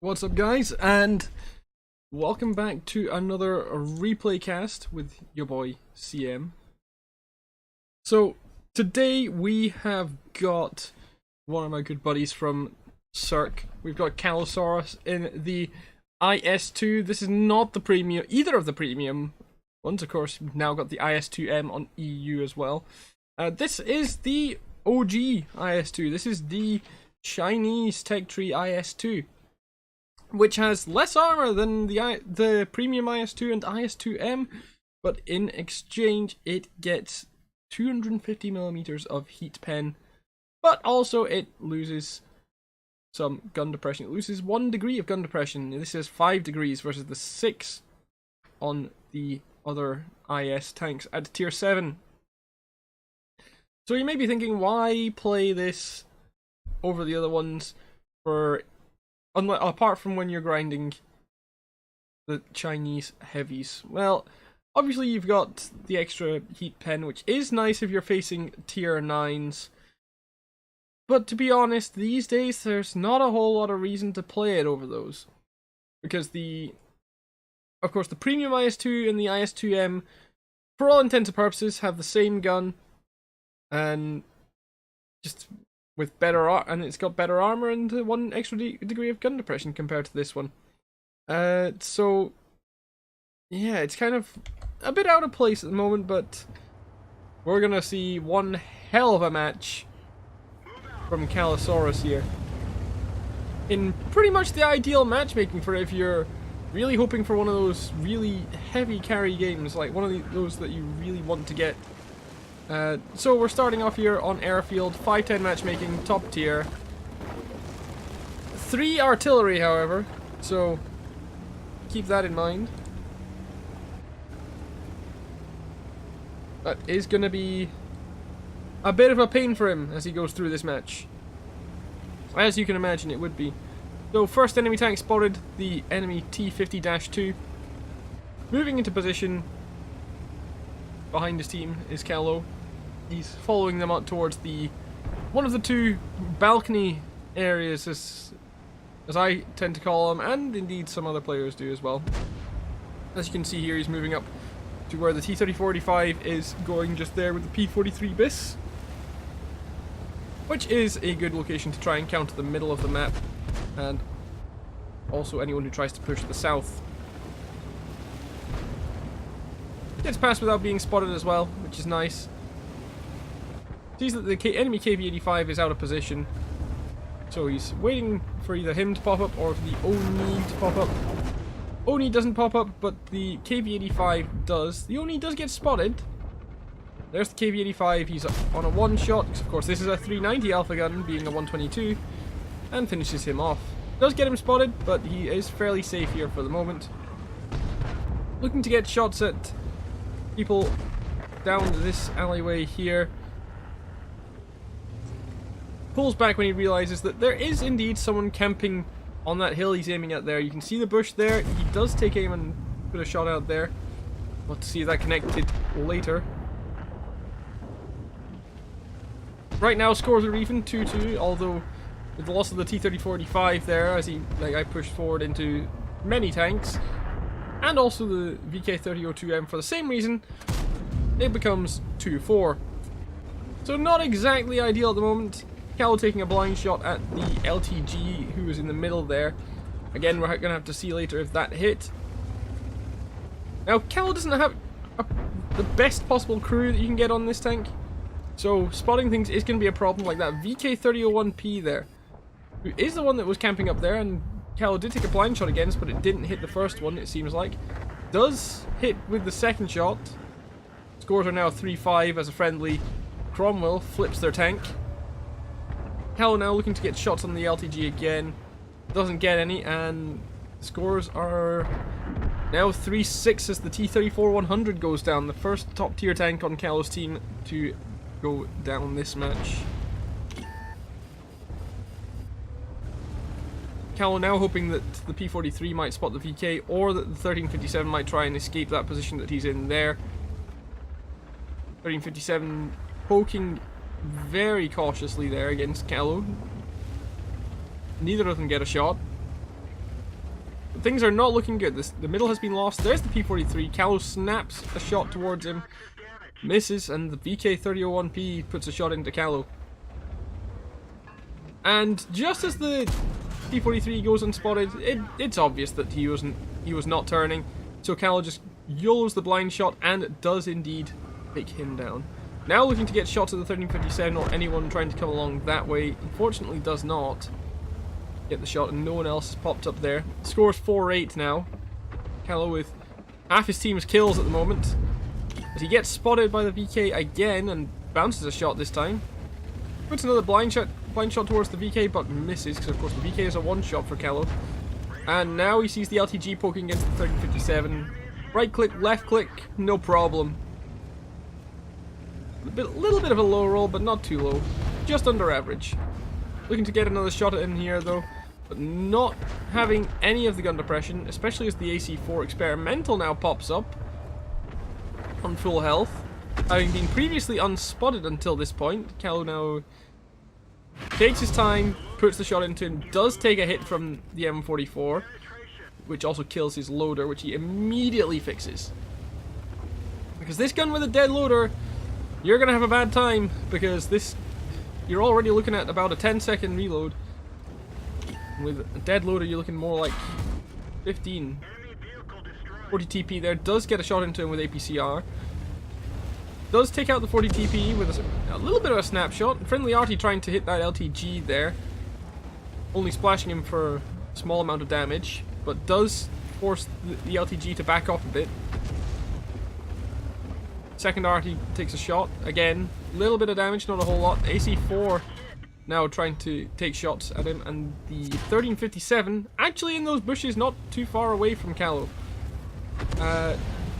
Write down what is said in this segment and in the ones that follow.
What's up, guys, and welcome back to another replay cast with your boy CM. So today we have got one of my good buddies from Cirque. We've got Calosaurus in the IS-2. This is not the premium, either of the premium ones. Of course, we've now got the IS-2M on EU as well. This is the OG IS-2. This is the Chinese Tech Tree IS-2. Which has less armor than the premium IS-2 and IS-2M, but in exchange it gets 250mm of heat pen, but also it loses some gun depression. It loses 1 degree of gun depression. This is 5 degrees versus the 6 on the other IS tanks at tier 7. So you may be thinking, why play this over the other ones for... apart from when you're grinding the Chinese heavies? Well, obviously you've got the extra heat pen, which is nice if you're facing tier 9s. But to be honest, these days there's not a whole lot of reason to play it over those. Because of course the premium IS-2 and the IS-2M, for all intents and purposes, have the same gun. And just... with better and it's got better armor and 1 extra degree of gun depression compared to this one. So yeah, it's kind of a bit out of place at the moment, but we're gonna see one hell of a match from Calosaurus here. In pretty much the ideal matchmaking for if you're really hoping for one of those really heavy carry games, like one of those that you really want to get. So we're starting off here on airfield, 5-10 matchmaking, top tier. 3 artillery, however, so keep that in mind. That is going to be a bit of a pain for him as he goes through this match. As you can imagine, it would be. So first enemy tank spotted, the enemy T-50-2. Moving into position behind his team is Calo. He's following them out towards one of the 2 balcony areas, as I tend to call them, and indeed some other players do as well. As you can see here, he's moving up to where the T-3045 is going just there with the P-43 bis, which is a good location to try and counter the middle of the map, and also anyone who tries to push the south. Gets past without being spotted as well, which is nice. Sees that the enemy KV-85 is out of position, so he's waiting for either him to pop up or for the Oni to pop up. Oni doesn't pop up, but the KV-85 does. The Oni does get spotted. There's the KV-85, he's on a 1-shot, because of course this is a 390 alpha gun, being a 122, and finishes him off. Does get him spotted, but he is fairly safe here for the moment. Looking to get shots at people down this alleyway here. Pulls back when he realizes that there is indeed someone camping on that hill he's aiming at there. You can see the bush there. He does take aim and put a shot out there. We'll have to see if that connected later. Right now scores are even 2-2, although with the loss of the T-3045 there, as I pushed forward into many tanks, and also the VK-3002M for the same reason, it becomes 2-4. So not exactly ideal at the moment. Cal taking a blind shot at the LTG who is in the middle there. Again, we're going to have to see later if that hit. Now, Cal doesn't have the best possible crew that you can get on this tank, so spotting things is going to be a problem, like that VK-3001P there, who is the one that was camping up there, and Cal did take a blind shot against, but it didn't hit the first one, it seems like. Does hit with the second shot. Scores are now 3-5 as a friendly Cromwell flips their tank. Cal now looking to get shots on the LTG again. Doesn't get any, and scores are now 3-6 as the T-34-100 goes down. The first top tier tank on Cal's team to go down this match. Cal now hoping that the P-43 might spot the VK, or that the 1357 might try and escape that position that he's in there. 1357 poking very cautiously there against Callo. Neither of them get a shot. things are not looking good. The middle has been lost. There's the P-43. Callow snaps a shot towards him, misses, and the VK-3001P puts a shot into Callow. And just as the P-43 goes unspotted, it's obvious that he was not turning. So Callow just YOLOs the blind shot and does indeed take him down. Now looking to get shots at the 1357 or anyone trying to come along that way. Unfortunately does not get the shot and no one else has popped up there. Scores 4-8 now. Callow with half his team's kills at the moment. But he gets spotted by the VK again and bounces a shot this time. Puts another blind shot towards the VK but misses because of course the VK is a one shot for Callow. And now he sees the LTG poking against the 1357. Right click, left click, no problem. A little bit of a low roll, but not too low. Just under average. Looking to get another shot at him here though, but not having any of the gun depression, especially as the AC-4 experimental now pops up on full health. Having been previously unspotted until this point, Callow now takes his time, puts the shot into him, does take a hit from the M44, which also kills his loader, which he immediately fixes. Because this gun with a dead loader, you're going to have a bad time, because you're already looking at about a 10-second reload. With a dead loader, you're looking more like 15. 40 TP there, does get a shot into him with APCR. Does take out the 40 TP with a little bit of a snapshot. Friendly Arty trying to hit that LTG there. Only splashing him for a small amount of damage, but does force the LTG to back off a bit. Second Arty takes a shot. Again, a little bit of damage, not a whole lot. AC-4 now trying to take shots at him, and the 1357 actually in those bushes not too far away from Callow.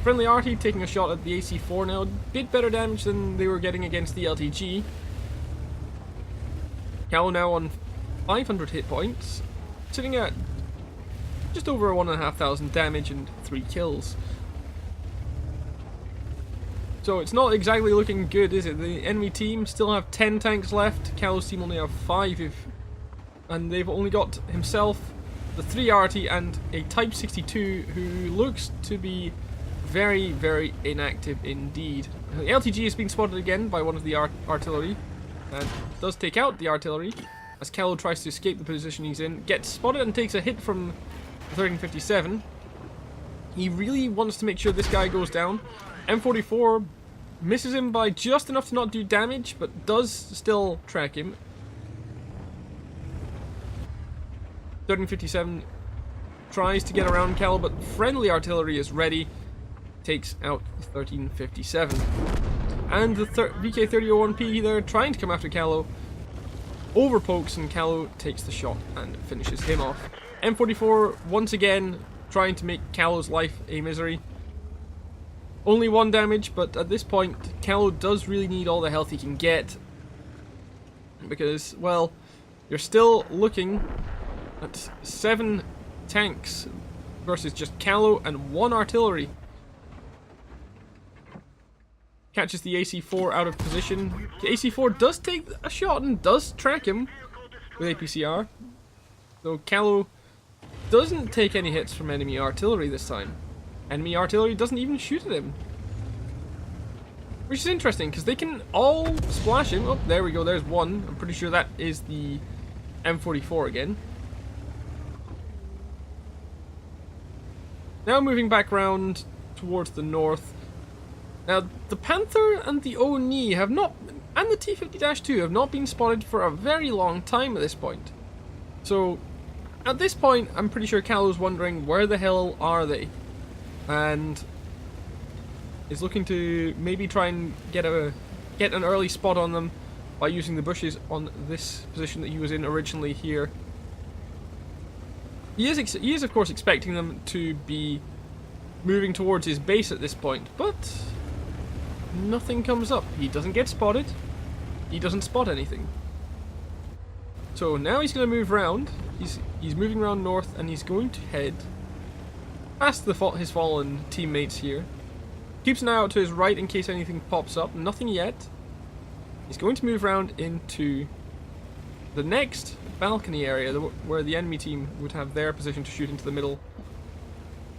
Friendly Arty taking a shot at the AC-4 now, a bit better damage than they were getting against the LTG. Callow now on 500 hit points, sitting at just over 1,500 damage and 3 kills. So it's not exactly looking good, is it? The enemy team still have 10 tanks left, Callow's team only have 5, and they've only got himself, the 3 Arty, and a Type 62 who looks to be very, very inactive indeed. The LTG has been spotted again by one of the artillery, and does take out the artillery as Callow tries to escape the position he's in, gets spotted and takes a hit from the 1357. He really wants to make sure this guy goes down. M44 misses him by just enough to not do damage, but does still track him. 1357 tries to get around Callow, but friendly artillery is ready. Takes out the 1357. And the VK-3001P there trying to come after Callow. Overpokes and Callow takes the shot and finishes him off. M44 once again trying to make Callow's life a misery. Only 1 damage, but at this point Callow does really need all the health he can get. Because, well, you're still looking at 7 tanks versus just Callow and 1 artillery. Catches the AC-4 out of position. The AC-4 does take a shot and does track him with APCR. Though Callow doesn't take any hits from enemy artillery this time. Enemy artillery doesn't even shoot at him. Which is interesting, because they can all splash him. Oh, there we go, there's one. I'm pretty sure that is the M44 again. Now moving back round towards the north. Now, the Panther and the Oni have not, and the T-50-2 have not been spotted for a very long time at this point. So, at this point, I'm pretty sure Callow's wondering, where the hell are they? And is looking to maybe try and get an early spot on them by using the bushes on this position that he was in originally here. He is of course expecting them to be moving towards his base at this point, but nothing comes up. He doesn't get spotted. He doesn't spot anything. So now he's going to move around. He's moving around north, and he's going to head past his fallen teammates here. Keeps an eye out to his right in case anything pops up. Nothing yet. He's going to move around into the next balcony area where the enemy team would have their position to shoot into the middle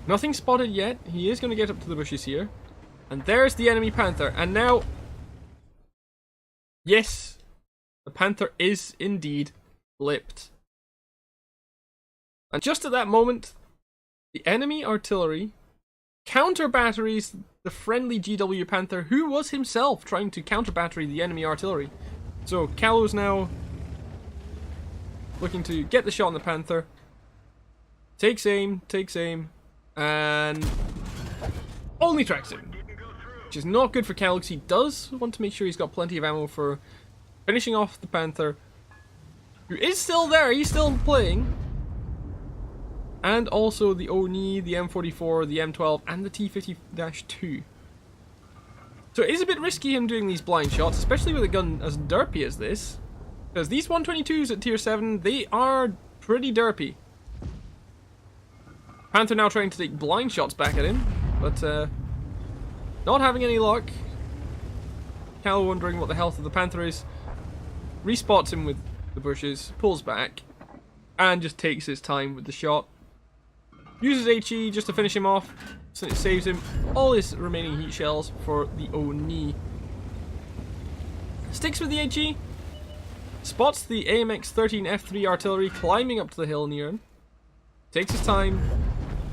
Nothing spotted yet. He is going to get up to the bushes here. And there's the enemy Panther. And now... Yes! The Panther is indeed flipped. And just at that moment, the enemy artillery counter batteries the friendly GW Panther, who was himself trying to counter battery the enemy artillery. So Callow's now looking to get the shot on the Panther. Takes aim, and only tracks him. Which is not good for Callow, because he does want to make sure he's got plenty of ammo for finishing off the Panther, who is still there, he's still playing. And also the Oni, the M44, the M12, and the T50-2. So it is a bit risky him doing these blind shots, especially with a gun as derpy as this. Because these 122s at tier 7, they are pretty derpy. Panther now trying to take blind shots back at him, but not having any luck. Callow wondering what the health of the Panther is. Respots him with the bushes, pulls back, and just takes his time with the shot. Uses HE just to finish him off, so it saves him all his remaining heat shells for the Oni. Sticks with the HE, spots the AMX-13 F3 artillery climbing up to the hill near him, takes his time,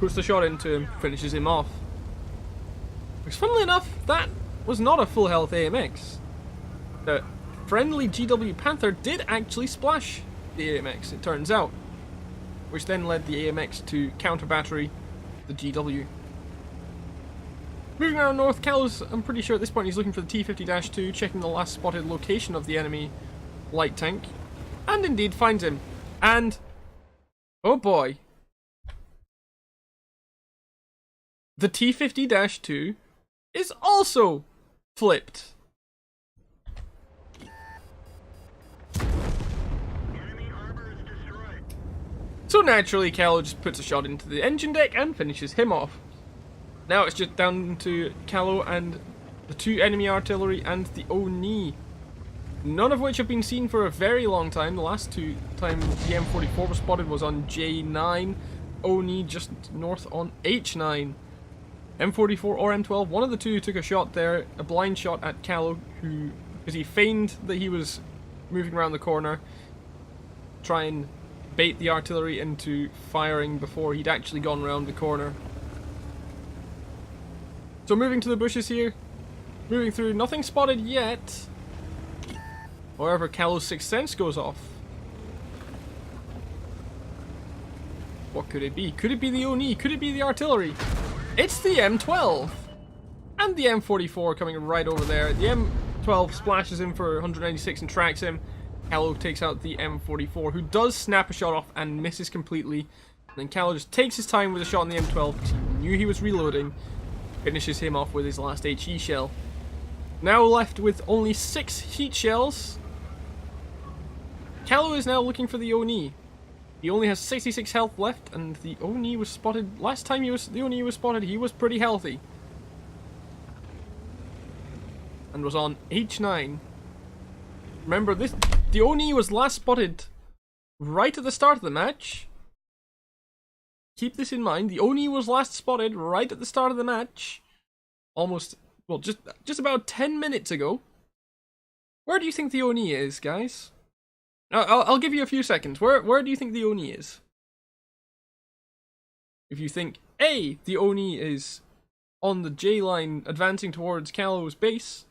puts the shot into him, finishes him off. Because funnily enough, that was not a full health AMX. The friendly GW Panther did actually splash the AMX, it turns out, which then led the AMX to counter battery the GW. Moving around north, Callow's, I'm pretty sure at this point he's looking for the T50-2, checking the last spotted location of the enemy light tank, and indeed finds him. And, oh boy, the T50-2 is also flipped. So naturally, Callow just puts a shot into the engine deck and finishes him off. Now it's just down to Callow and the two enemy artillery and the Oni. None of which have been seen for a very long time. The last two times the M44 was spotted was on J9. Oni just north on H9. M44 or M12, one of the two took a shot there, a blind shot at Callow, who, because he feigned that he was moving around the corner, try and bait the artillery into firing before he'd actually gone around the corner. So moving to the bushes here, moving through, nothing spotted yet. However, Callow's sixth sense goes off. What could it be? Could it be the Oni? Could it be the artillery? It's the M12! And the M44 coming right over there. The M12 splashes him for 196 and tracks him. Callow takes out the M44, who does snap a shot off and misses completely. And then Callow just takes his time with a shot on the M12 because he knew he was reloading. Finishes him off with his last HE shell. Now left with only 6 heat shells. Callow is now looking for the Oni. He only has 66 health left, and the Oni was spotted. Last time the Oni was spotted, he was pretty healthy. And was on H9. Remember, the Oni was last spotted right at the start of the match. Keep this in mind. The Oni was last spotted right at the start of the match. Almost, well, just about 10 minutes ago. Where do you think the Oni is, guys? I'll give you a few seconds. Where do you think the Oni is? If you think A, the Oni is on the J line advancing towards Callow's base,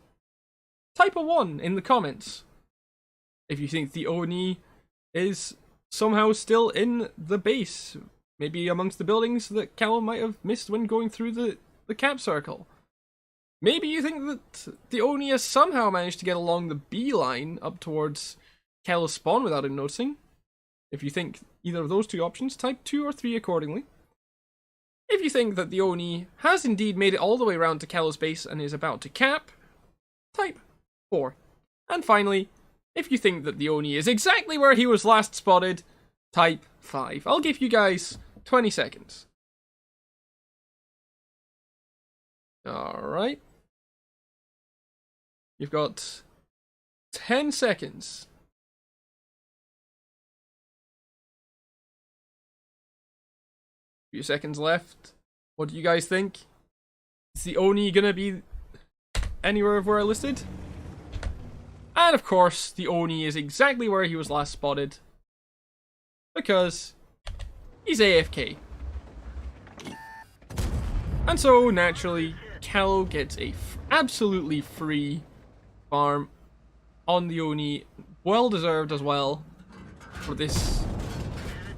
type a 1 in the comments. If you think the Oni is somehow still in the base, maybe amongst the buildings that Callow might have missed when going through the cap circle. Maybe you think that the Oni has somehow managed to get along the B line up towards Callow's spawn without him noticing. If you think either of those two options, type 2 or 3 accordingly. If you think that the Oni has indeed made it all the way around to Callow's base and is about to cap, type 4. And finally, if you think that the Oni is exactly where he was last spotted, type 5. I'll give you guys 20 seconds. Alright. You've got 10 seconds. Few seconds left. What do you guys think? Is the Oni gonna be anywhere of where I listed? And of course, the Oni is exactly where he was last spotted. Because he's AFK. And so, naturally, Callow gets a absolutely free farm on the Oni. Well deserved as well for this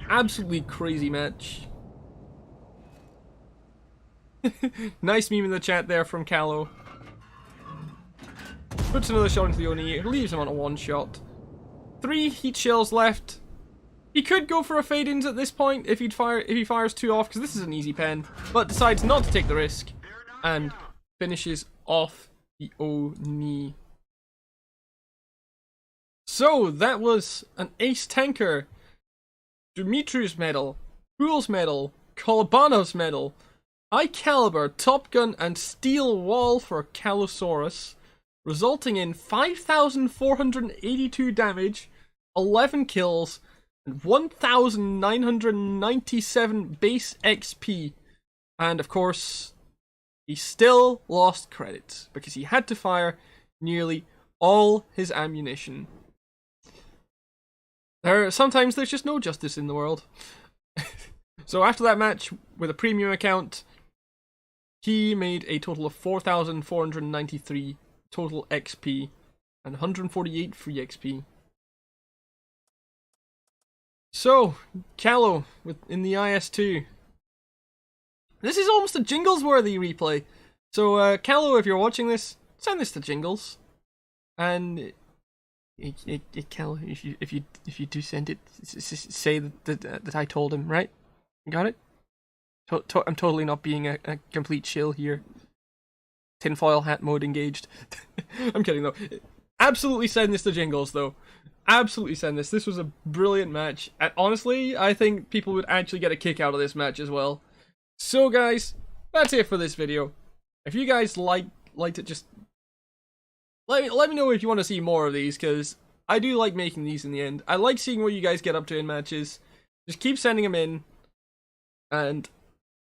absolutely crazy match. Nice meme in the chat there from Callow. Puts another shot into the Oni, leaves him on a one shot. 3 heat shells left. He could go for a fade-ins at this point if he fires 2 off, because this is an easy pen, but decides not to take the risk and finishes off the Oni. So that was an Ace Tanker, Dimitri's medal, Fool's medal, Kolobanov's medal, High Caliber, Top Gun, and Steel Wall for Callosaurus, resulting in 5,482 damage, 11 kills, and 1,997 base XP. And of course, he still lost credits because he had to fire nearly all his ammunition. Sometimes there's just no justice in the world. So after that match with a premium account, he made a total of 4,493 total XP and 148 free XP. So, Callow in the IS-2. This is almost a Jingles-worthy replay. So, Callow, if you're watching this, send this to Jingles. And Callow, if you do send it, say that I told him, right? You got it? I'm totally not being a complete shill here. Tinfoil hat mode engaged. I'm kidding though. Absolutely send this to Jingles though. Absolutely send this. This was a brilliant match. And honestly, I think people would actually get a kick out of this match as well. So guys, that's it for this video. If you guys liked it, just let me know if you want to see more of these, because I do like making these in the end. I like seeing what you guys get up to in matches. Just keep sending them in, and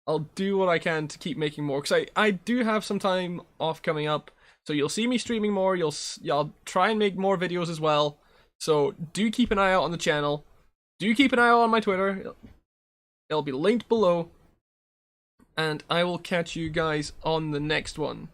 I'll do what I can to keep making more, because I do have some time off coming up, so you'll see me streaming more. I'll try and make more videos as well, so do keep an eye out on the channel. Do keep an eye out on my Twitter. It'll be linked below, and I will catch you guys on the next one.